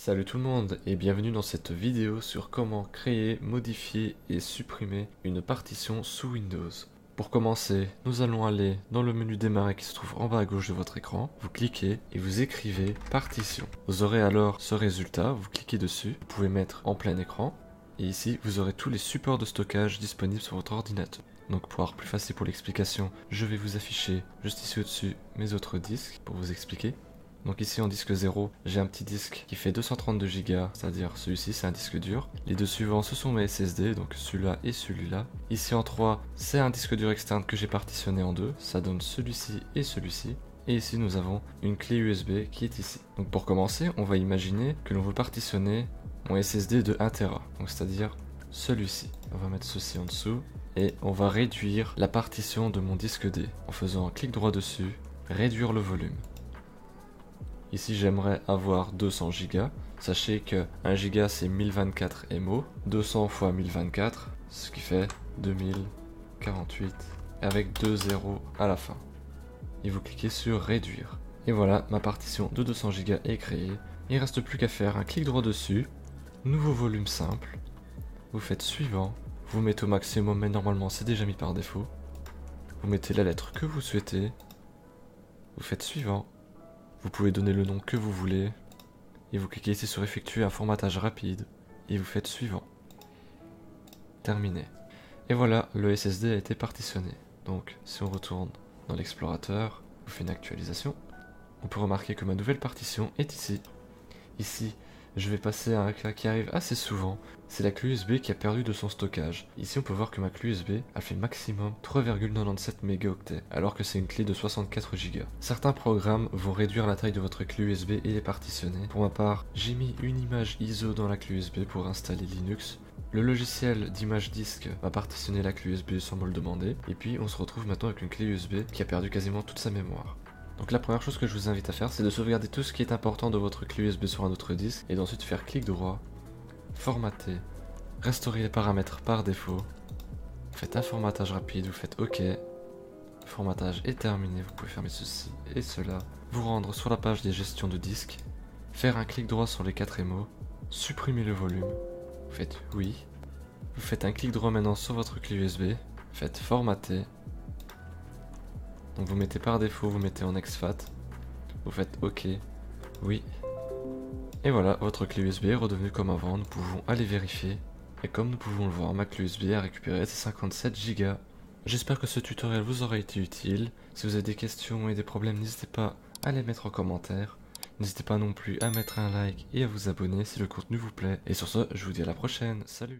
Salut tout le monde et bienvenue dans cette vidéo sur comment créer, modifier et supprimer une partition sous Windows. Pour commencer, nous allons aller dans le menu démarrer qui se trouve en bas à gauche de votre écran, vous cliquez et vous écrivez partition. Vous aurez alors ce résultat, vous cliquez dessus, vous pouvez mettre en plein écran et ici vous aurez tous les supports de stockage disponibles sur votre ordinateur. Donc pour avoir plus facile pour l'explication, je vais vous afficher juste ici au-dessus mes autres disques pour vous expliquer. Donc ici en disque 0, j'ai un petit disque qui fait 232 Go, c'est-à-dire celui-ci c'est un disque dur. Les deux suivants ce sont mes SSD, donc celui-là et celui-là. Ici en 3, c'est un disque dur externe que j'ai partitionné en deux, ça donne celui-ci et celui-ci. Et ici nous avons une clé USB qui est ici. Donc pour commencer, on va imaginer que l'on veut partitionner mon SSD de 1 Tera, donc c'est-à-dire celui-ci. On va mettre ceci en dessous et on va réduire la partition de mon disque D en faisant un clic droit dessus, réduire le volume. Ici j'aimerais avoir 200 Go. Sachez que 1 Go c'est 1024 MO, 200 x 1024, ce qui fait 2048 avec 2 zéros à la fin. Et vous cliquez sur réduire. Et voilà, ma partition de 200 Go est créée. Il ne reste plus qu'à faire un clic droit dessus, nouveau volume simple, vous faites suivant, vous mettez au maximum mais normalement c'est déjà mis par défaut. Vous mettez la lettre que vous souhaitez, vous faites suivant. Vous pouvez donner le nom que vous voulez, et vous cliquez ici sur effectuer un formatage rapide, et vous faites suivant. Terminé. Et voilà, le SSD a été partitionné. Donc, si on retourne dans l'explorateur, on fait une actualisation, on peut remarquer que ma nouvelle partition est ici. Ici, je vais passer à un cas qui arrive assez souvent, c'est la clé USB qui a perdu de son stockage. Ici on peut voir que ma clé USB a fait maximum 3,97 mégaoctets, alors que c'est une clé de 64 Go. Certains programmes vont réduire la taille de votre clé USB et les partitionner. Pour ma part, j'ai mis une image ISO dans la clé USB pour installer Linux. Le logiciel d'image disque va partitionner la clé USB sans me le demander, et puis on se retrouve maintenant avec une clé USB qui a perdu quasiment toute sa mémoire. Donc la première chose que je vous invite à faire, c'est de sauvegarder tout ce qui est important de votre clé USB sur un autre disque, et d'ensuite faire clic droit, formater, restaurer les paramètres par défaut, vous faites un formatage rapide, vous faites OK, le formatage est terminé, vous pouvez fermer ceci et cela, vous rendre sur la page des gestions de disques, faire un clic droit sur les 4 émaux, supprimer le volume, vous faites oui, vous faites un clic droit maintenant sur votre clé USB, faites formater. Donc vous mettez par défaut, vous mettez en exFAT, vous faites OK, oui. Et voilà, votre clé USB est redevenue comme avant, nous pouvons aller vérifier. Et comme nous pouvons le voir, ma clé USB a récupéré ses 57 Go. J'espère que ce tutoriel vous aura été utile. Si vous avez des questions et des problèmes, n'hésitez pas à les mettre en commentaire. N'hésitez pas non plus à mettre un like et à vous abonner si le contenu vous plaît. Et sur ce, je vous dis à la prochaine, salut!